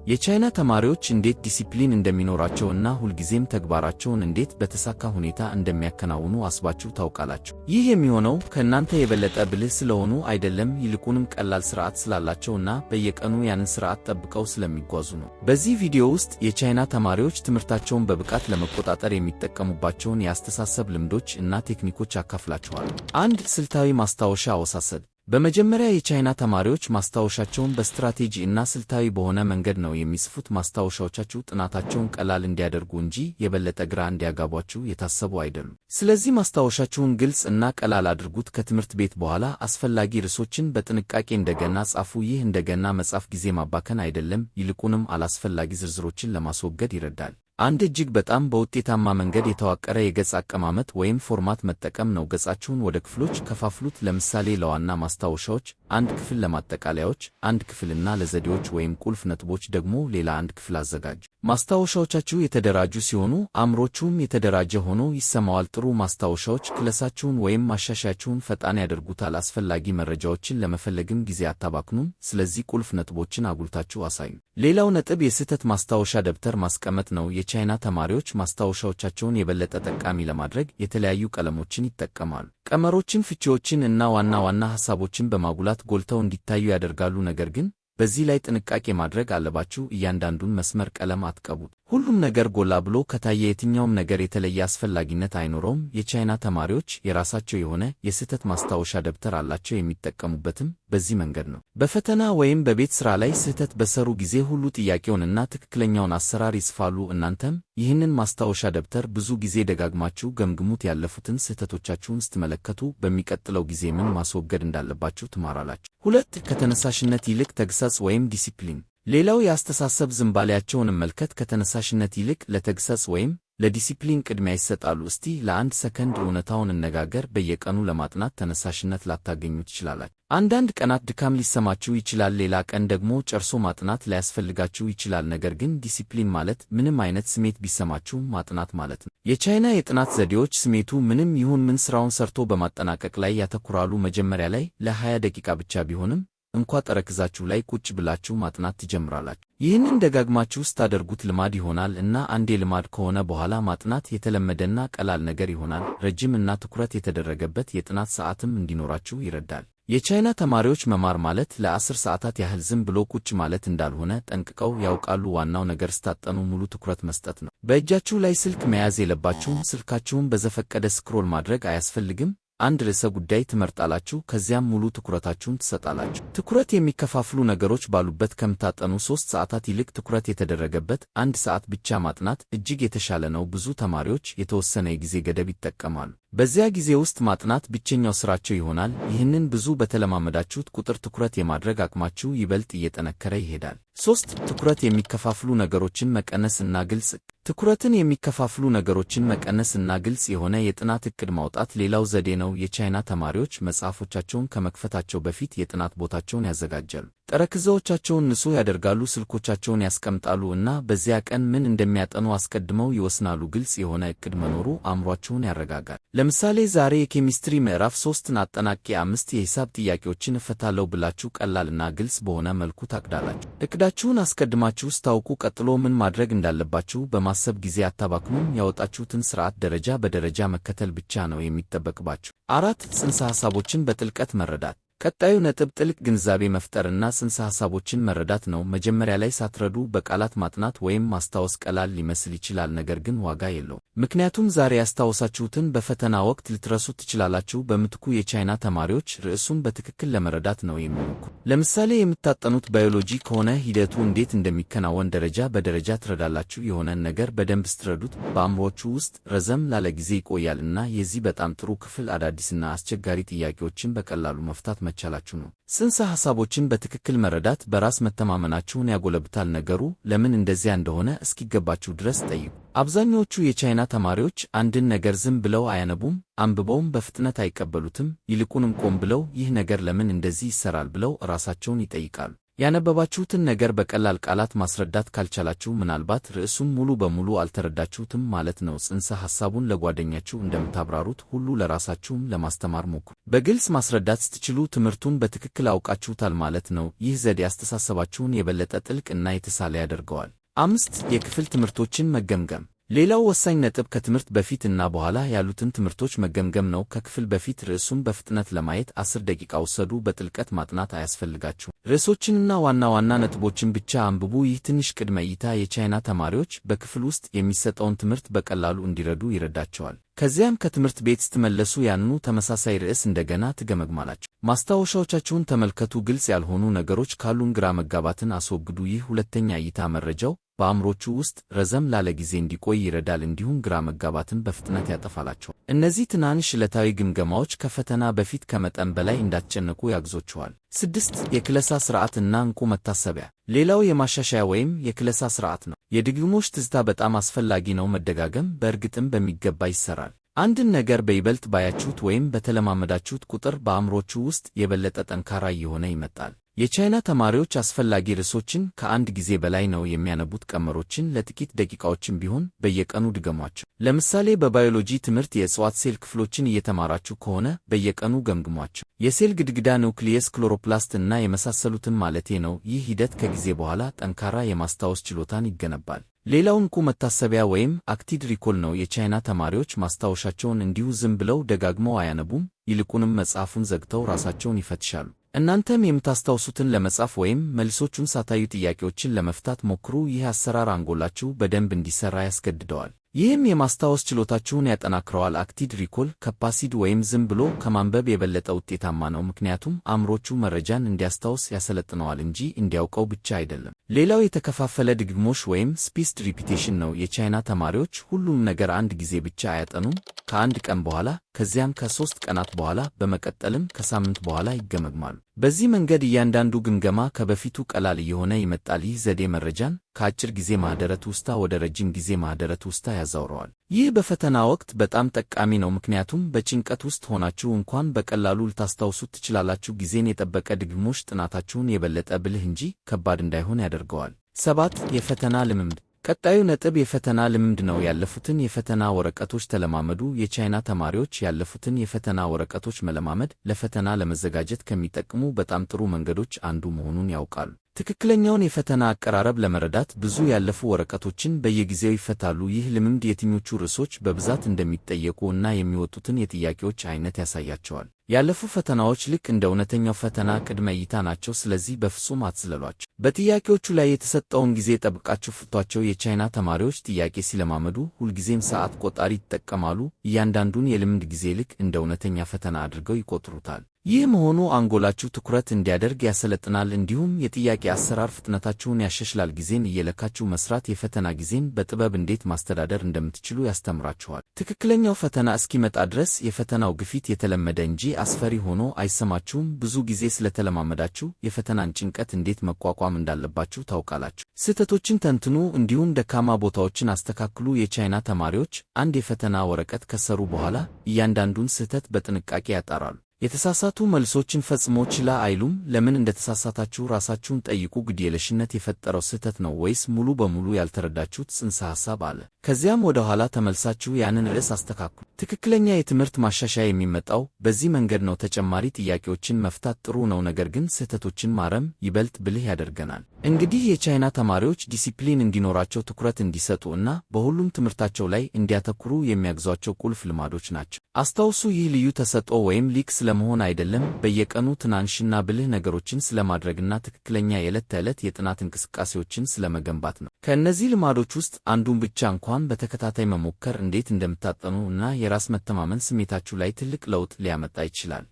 የቻይና ተማሪዎች እንዴት ዲሲፕሊን እንደሚኖራቸው እና ሁልጊዜም ተግባራቸውን እንዴት በተሳካ ሁኔታ እንደሚያከናውኑ አስባችሁ ታውቃላችሁ? ይህ የሚሆነው ከእናንተ የበለጠ ብልህ ስለሆኑ አይደለም፣ ይልቁንም ቀላል ስርዓት ስላላቸው እና በየቀኑ ያንን ስርዓት ጠብቀው ስለሚጓዙ ነው። በዚህ ቪዲዮ ውስጥ የቻይና ተማሪዎች ትምህርታቸውን በብቃት ለመቆጣጠር የሚጠቀሙባቸውን የአስተሳሰብ ልምዶች እና ቴክኒኮች አካፍላችኋለሁ። 1. ስልታዊ ማስታወሻ አወሳሰድ። በመጀመሪያ የቻይና ተማሪዎች ማስታወሻቸውን በስትራቴጂ እና ስልታዊ በሆነ መንገድ ነው የሚጽፉት። ማስታወሻዎቻችሁ ጥናታቸውን ቀላል እንዲያደርጉ እንጂ የበለጠ ግራ እንዲያጋቧችሁ የታሰቡ አይደሉም። ስለዚህ ማስታወሻችሁን ግልጽ እና ቀላል አድርጉት። ከትምህርት ቤት በኋላ አስፈላጊ ርዕሶችን በጥንቃቄ እንደገና ጻፉ። ይህ እንደገና መጻፍ ጊዜ ማባከን አይደለም፣ ይልቁንም አላስፈላጊ ዝርዝሮችን ለማስወገድ ይረዳል። አንድ እጅግ በጣም በውጤታማ መንገድ የተዋቀረ የገጽ አቀማመጥ ወይም ፎርማት መጠቀም ነው። ገጻችሁን ወደ ክፍሎች ከፋፍሉት። ለምሳሌ ለዋና ማስታወሻዎች አንድ ክፍል፣ ለማጠቃለያዎች አንድ ክፍልና ለዘዴዎች ወይም ቁልፍ ነጥቦች ደግሞ ሌላ አንድ ክፍል አዘጋጁ። ማስታወሻዎቻችሁ የተደራጁ ሲሆኑ አእምሮአችሁም የተደራጀ ሆኖ ይሰማዋል። ጥሩ ማስታወሻዎች ክለሳችሁን ወይም ማሻሻያችሁን ፈጣን ያደርጉታል። አስፈላጊ መረጃዎችን ለመፈለግም ጊዜ አታባክኑም። ስለዚህ ቁልፍ ነጥቦችን አጉልታችሁ አሳዩ። ሌላው ነጥብ የስህተት ማስታወሻ ደብተር ማስቀመጥ ነው። የቻይና ተማሪዎች ማስታወሻዎቻቸውን የበለጠ ጠቃሚ ለማድረግ የተለያዩ ቀለሞችን ይጠቀማሉ። ቀመሮችን፣ ፍቺዎችን እና ዋና ዋና ሐሳቦችን በማጉላት ጎልተው እንዲታዩ ያደርጋሉ። ነገር ግን በዚህ ላይ ጥንቃቄ ማድረግ አለባችሁ። እያንዳንዱን መስመር ቀለም አትቀቡት። ሁሉም ነገር ጎላ ብሎ ከታየ የትኛውም ነገር የተለየ አስፈላጊነት አይኖረውም። የቻይና ተማሪዎች የራሳቸው የሆነ የስህተት ማስታወሻ ደብተር አላቸው። የሚጠቀሙበትም በዚህ መንገድ ነው። በፈተና ወይም በቤት ሥራ ላይ ስህተት በሰሩ ጊዜ ሁሉ ጥያቄውንና ትክክለኛውን አሰራር ይጽፋሉ። እናንተም ይህንን ማስታወሻ ደብተር ብዙ ጊዜ ደጋግማችሁ ገምግሙት። ያለፉትን ስህተቶቻችሁን ስትመለከቱ በሚቀጥለው ጊዜ ምን ማስወገድ እንዳለባችሁ ትማራላችሁ። 2. ከተነሳሽነት ይልቅ ተግሳጽ ወይም ዲሲፕሊን። ሌላው የአስተሳሰብ ዝንባሌያቸውን እመልከት። ከተነሳሽነት ይልቅ ለተግሳጽ ወይም ለዲሲፕሊን ቅድሚያ ይሰጣሉ። እስቲ ለአንድ ሰከንድ እውነታውን እንነጋገር። በየቀኑ ለማጥናት ተነሳሽነት ላታገኙ ትችላላችሁ። አንዳንድ ቀናት ድካም ሊሰማችሁ ይችላል፣ ሌላ ቀን ደግሞ ጨርሶ ማጥናት ላያስፈልጋችሁ ይችላል። ነገር ግን ዲሲፕሊን ማለት ምንም አይነት ስሜት ቢሰማችሁ ማጥናት ማለት ነው። የቻይና የጥናት ዘዴዎች ስሜቱ ምንም ይሁን ምን ስራውን ሰርቶ በማጠናቀቅ ላይ ያተኩራሉ። መጀመሪያ ላይ ለ20 ደቂቃ ብቻ ቢሆንም እንኳ ጠረጴዛችሁ ላይ ቁጭ ብላችሁ ማጥናት ትጀምራላችሁ። ይህንን ደጋግማችሁ ስታደርጉት ልማድ ይሆናል እና አንዴ ልማድ ከሆነ በኋላ ማጥናት የተለመደና ቀላል ነገር ይሆናል። ረጅም እና ትኩረት የተደረገበት የጥናት ሰዓትም እንዲኖራችሁ ይረዳል። የቻይና ተማሪዎች መማር ማለት ለ10 ሰዓታት ያህል ዝም ብሎ ቁጭ ማለት እንዳልሆነ ጠንቅቀው ያውቃሉ። ዋናው ነገር ስታጠኑ ሙሉ ትኩረት መስጠት ነው። በእጃችሁ ላይ ስልክ መያዝ የለባችሁም። ስልካችሁን በዘፈቀደ ስክሮል ማድረግ አያስፈልግም። አንድ ርዕሰ ጉዳይ ትመርጣላችሁ፣ ከዚያም ሙሉ ትኩረታችሁን ትሰጣላችሁ። ትኩረት የሚከፋፍሉ ነገሮች ባሉበት ከምታጠኑ 3 ሰዓታት ይልቅ ትኩረት የተደረገበት 1 ሰዓት ብቻ ማጥናት እጅግ የተሻለ ነው። ብዙ ተማሪዎች የተወሰነ የጊዜ ገደብ ይጠቀማሉ። በዚያ ጊዜ ውስጥ ማጥናት ብቸኛው ስራቸው ይሆናል። ይህንን ብዙ በተለማመዳችሁት ቁጥር ትኩረት የማድረግ አቅማችሁ ይበልጥ እየጠነከረ ይሄዳል። 3. ትኩረት የሚከፋፍሉ ነገሮችን መቀነስ እና ግልጽ። ትኩረትን የሚከፋፍሉ ነገሮችን መቀነስ እና ግልጽ የሆነ የጥናት ዕቅድ ማውጣት ሌላው ዘዴ ነው። የቻይና ተማሪዎች መጽሐፎቻቸውን ከመክፈታቸው በፊት የጥናት ቦታቸውን ያዘጋጃሉ። ጠረጴዛዎቻቸውን ንጹህ ያደርጋሉ፣ ስልኮቻቸውን ያስቀምጣሉ እና በዚያ ቀን ምን እንደሚያጠኑ አስቀድመው ይወስናሉ። ግልጽ የሆነ ዕቅድ መኖሩ አእምሯቸውን ያረጋጋል። ለምሳሌ ዛሬ የኬሚስትሪ ምዕራፍ 3ን አጠናቅቄ 5 የሂሳብ ጥያቄዎችን እፈታለሁ ብላችሁ ቀላልና ግልጽ በሆነ መልኩ ታቅዳላችሁ። ዕቅዳችሁን አስቀድማችሁ ስታውቁ ቀጥሎ ምን ማድረግ እንዳለባችሁ በማሰብ ጊዜ አታባክኑም። ያወጣችሁትን ሥርዓት ደረጃ በደረጃ መከተል ብቻ ነው የሚጠበቅባችሁ። 4. ጽንሰ ሐሳቦችን በጥልቀት መረዳት። ቀጣዩ ነጥብ ጥልቅ ግንዛቤ መፍጠርና ጽንሰ ሐሳቦችን መረዳት ነው። መጀመሪያ ላይ ሳትረዱ በቃላት ማጥናት ወይም ማስታወስ ቀላል ሊመስል ይችላል፣ ነገር ግን ዋጋ የለውም። ምክንያቱም ዛሬ ያስታወሳችሁትን በፈተና ወቅት ልትረሱት ትችላላችሁ። በምትኩ የቻይና ተማሪዎች ርዕሱን በትክክል ለመረዳት ነው የሚሞክሩት። ለምሳሌ የምታጠኑት ባዮሎጂ ከሆነ ሂደቱ እንዴት እንደሚከናወን ደረጃ በደረጃ ትረዳላችሁ። የሆነን ነገር በደንብ ስትረዱት በአእምሮአችሁ ውስጥ ረዘም ላለ ጊዜ ይቆያል እና የዚህ በጣም ጥሩ ክፍል አዳዲስና አስቸጋሪ ጥያቄዎችን በቀላሉ መፍታት መቻላችሁ ነው። ጽንሰ ሐሳቦችን በትክክል መረዳት በራስ መተማመናችሁን ያጎለብታል። ነገሩ ለምን እንደዚያ እንደሆነ እስኪገባችሁ ድረስ ጠይቁ። አብዛኞቹ የቻይና ተማሪዎች አንድን ነገር ዝም ብለው አያነቡም፣ አንብበውም በፍጥነት አይቀበሉትም። ይልቁንም ቆም ብለው ይህ ነገር ለምን እንደዚህ ይሰራል ብለው ራሳቸውን ይጠይቃሉ። ያነበባችሁትን ነገር በቀላል ቃላት ማስረዳት ካልቻላችሁ ምናልባት ርዕሱን ሙሉ በሙሉ አልተረዳችሁትም ማለት ነው። ጽንሰ ሐሳቡን ለጓደኛችሁ እንደምታብራሩት ሁሉ ለራሳችሁም ለማስተማር ሞክሩ። በግልጽ ማስረዳት ስትችሉ ትምህርቱን በትክክል አውቃችሁታል ማለት ነው። ይህ ዘዴ አስተሳሰባችሁን የበለጠ ጥልቅ እና የተሳለ ያደርገዋል። 5. የክፍል ትምህርቶችን መገምገም። ሌላው ወሳኝ ነጥብ ከትምህርት በፊት እና በኋላ ያሉትን ትምህርቶች መገምገም ነው። ከክፍል በፊት ርዕሱን በፍጥነት ለማየት 10 ደቂቃ ውሰዱ። በጥልቀት ማጥናት አያስፈልጋችሁም። ርዕሶችንና ዋና ዋና ነጥቦችን ብቻ አንብቡ። ይህ ትንሽ ቅድመ እይታ የቻይና ተማሪዎች በክፍል ውስጥ የሚሰጠውን ትምህርት በቀላሉ እንዲረዱ ይረዳቸዋል። ከዚያም ከትምህርት ቤት ስትመለሱ ያንኑ ተመሳሳይ ርዕስ እንደገና ትገመግማላችሁ። ማስታወሻዎቻችሁን ተመልከቱ። ግልጽ ያልሆኑ ነገሮች ካሉን ግራ መጋባትን አስወግዱ። ይህ ሁለተኛ እይታ መረጃው በአእምሮቹ ውስጥ ረዘም ላለ ጊዜ እንዲቆይ ይረዳል፣ እንዲሁም ግራ መጋባትን በፍጥነት ያጠፋላቸዋል። እነዚህ ትናንሽ ዕለታዊ ግምገማዎች ከፈተና በፊት ከመጠን በላይ እንዳትጨነቁ ያግዞችኋል። 6. የክለሳ ሥርዓት እና እንቁ መታሰቢያ። ሌላው የማሻሻያ ወይም የክለሳ ሥርዓት ነው። የድግግሞሽ ትዝታ በጣም አስፈላጊ ነው። መደጋገም በእርግጥም በሚገባ ይሠራል። አንድን ነገር በይበልጥ ባያችሁት ወይም በተለማመዳችሁት ቁጥር በአእምሮቹ ውስጥ የበለጠ ጠንካራ እየሆነ ይመጣል። የቻይና ተማሪዎች አስፈላጊ ርዕሶችን ከአንድ ጊዜ በላይ ነው የሚያነቡት። ቀመሮችን ለጥቂት ደቂቃዎችም ቢሆን በየቀኑ ድገሟቸው። ለምሳሌ በባዮሎጂ ትምህርት የእጽዋት ሴል ክፍሎችን እየተማራችሁ ከሆነ በየቀኑ ገምግሟቸው። የሴል ግድግዳ፣ ኒውክሊየስ፣ ክሎሮፕላስት እና የመሳሰሉትን ማለቴ ነው። ይህ ሂደት ከጊዜ በኋላ ጠንካራ የማስታወስ ችሎታን ይገነባል። ሌላው እንቁ መታሰቢያ ወይም አክቲቭ ሪኮል ነው። የቻይና ተማሪዎች ማስታወሻቸውን እንዲሁ ዝም ብለው ደጋግመው አያነቡም። ይልቁንም መጽሐፉን ዘግተው ራሳቸውን ይፈትሻሉ። እናንተም የምታስታውሱትን ለመጻፍ ወይም መልሶቹን ሳታዩ ጥያቄዎችን ለመፍታት ሞክሩ። ይህ አሰራር አንጎላችሁ በደንብ እንዲሠራ ያስገድደዋል። ይህም የማስታወስ ችሎታችሁን ያጠናክረዋል። አክቲቭ ሪኮል ከፓሲቭ ወይም ዝም ብሎ ከማንበብ የበለጠ ውጤታማ ነው፣ ምክንያቱም አእምሮቹ መረጃን እንዲያስታውስ ያሰለጥነዋል እንጂ እንዲያውቀው ብቻ አይደለም። ሌላው የተከፋፈለ ድግግሞሽ ወይም ስፔስድ ሪፒቴሽን ነው። የቻይና ተማሪዎች ሁሉም ነገር አንድ ጊዜ ብቻ አያጠኑም። ከአንድ ቀን በኋላ፣ ከዚያም ከ3 ቀናት በኋላ፣ በመቀጠልም ከሳምንት በኋላ ይገመግማሉ። በዚህ መንገድ እያንዳንዱ ግምገማ ከበፊቱ ቀላል እየሆነ ይመጣል። ይህ ዘዴ መረጃን ከአጭር ጊዜ ማኅደረ ትውስታ ወደ ረጅም ጊዜ ማኅደረ ትውስታ ያዛውረዋል። ይህ በፈተና ወቅት በጣም ጠቃሚ ነው፣ ምክንያቱም በጭንቀት ውስጥ ሆናችሁ እንኳን በቀላሉ ልታስታውሱት ትችላላችሁ። ጊዜን የጠበቀ ድግግሞሽ ጥናታችሁን የበለጠ ብልህ እንጂ ከባድ እንዳይሆን ያደርገዋል። 7. የፈተና ልምምድ። ቀጣዩ ነጥብ የፈተና ልምምድ ነው። ያለፉትን የፈተና ወረቀቶች ተለማመዱ። የቻይና ተማሪዎች ያለፉትን የፈተና ወረቀቶች መለማመድ ለፈተና ለመዘጋጀት ከሚጠቅሙ በጣም ጥሩ መንገዶች አንዱ መሆኑን ያውቃሉ። ትክክለኛውን የፈተና አቀራረብ ለመረዳት ብዙ ያለፉ ወረቀቶችን በየጊዜው ይፈታሉ። ይህ ልምምድ የትኞቹ ርዕሶች በብዛት እንደሚጠየቁ እና የሚወጡትን የጥያቄዎች አይነት ያሳያቸዋል። ያለፉ ፈተናዎች ልክ እንደ እውነተኛው ፈተና ቅድመ እይታ ናቸው፣ ስለዚህ በፍጹም አትዝለሏቸው። በጥያቄዎቹ ላይ የተሰጠውን ጊዜ ጠብቃችሁ ፍቷቸው። የቻይና ተማሪዎች ጥያቄ ሲለማመዱ ሁልጊዜም ሰዓት ቆጣሪ ይጠቀማሉ። እያንዳንዱን የልምድ ጊዜ ልክ እንደ እውነተኛ ፈተና አድርገው ይቆጥሩታል። ይህ መሆኑ አንጎላችሁ ትኩረት እንዲያደርግ ያሰለጥናል፣ እንዲሁም የጥያቄ አሰራር ፍጥነታችሁን ያሻሽላል። ጊዜን እየለካችሁ መስራት የፈተና ጊዜን በጥበብ እንዴት ማስተዳደር እንደምትችሉ ያስተምራችኋል። ትክክለኛው ፈተና እስኪመጣ ድረስ የፈተናው ግፊት የተለመደ እንጂ አስፈሪ ሆኖ አይሰማችሁም። ብዙ ጊዜ ስለተለማመዳችሁ የፈተናን ጭንቀት እንዴት መቋቋም እንዳለባችሁ ታውቃላችሁ። ስህተቶችን ተንትኑ፣ እንዲሁም ደካማ ቦታዎችን አስተካክሉ። የቻይና ተማሪዎች አንድ የፈተና ወረቀት ከሰሩ በኋላ እያንዳንዱን ስህተት በጥንቃቄ ያጣራሉ። የተሳሳቱ መልሶችን ፈጽሞ ችላ አይሉም። ለምን እንደተሳሳታችሁ ራሳችሁን ጠይቁ። ግድየለሽነት የፈጠረው ስህተት ነው ወይስ ሙሉ በሙሉ ያልተረዳችሁት ጽንሰ ሐሳብ አለ? ከዚያም ወደ ኋላ ተመልሳችሁ ያንን ርዕስ አስተካክሉ። ትክክለኛ የትምህርት ማሻሻያ የሚመጣው በዚህ መንገድ ነው። ተጨማሪ ጥያቄዎችን መፍታት ጥሩ ነው፣ ነገር ግን ስህተቶችን ማረም ይበልጥ ብልህ ያደርገናል። እንግዲህ የቻይና ተማሪዎች ዲሲፕሊን እንዲኖራቸው፣ ትኩረት እንዲሰጡ እና በሁሉም ትምህርታቸው ላይ እንዲያተኩሩ የሚያግዟቸው ቁልፍ ልማዶች ናቸው። አስታውሱ፣ ይህ ልዩ ተሰጥኦ ወይም ሊቅ ስለመሆን አይደለም፣ በየቀኑ ትናንሽና ብልህ ነገሮችን ስለማድረግና ትክክለኛ የዕለት ተዕለት የጥናት እንቅስቃሴዎችን ስለመገንባት ነው። ከእነዚህ ልማዶች ውስጥ አንዱን ብቻ እንኳን በተከታታይ መሞከር እንዴት እንደምታጠኑ እና የራስ መተማመን ስሜታችሁ ላይ ትልቅ ለውጥ ሊያመጣ ይችላል።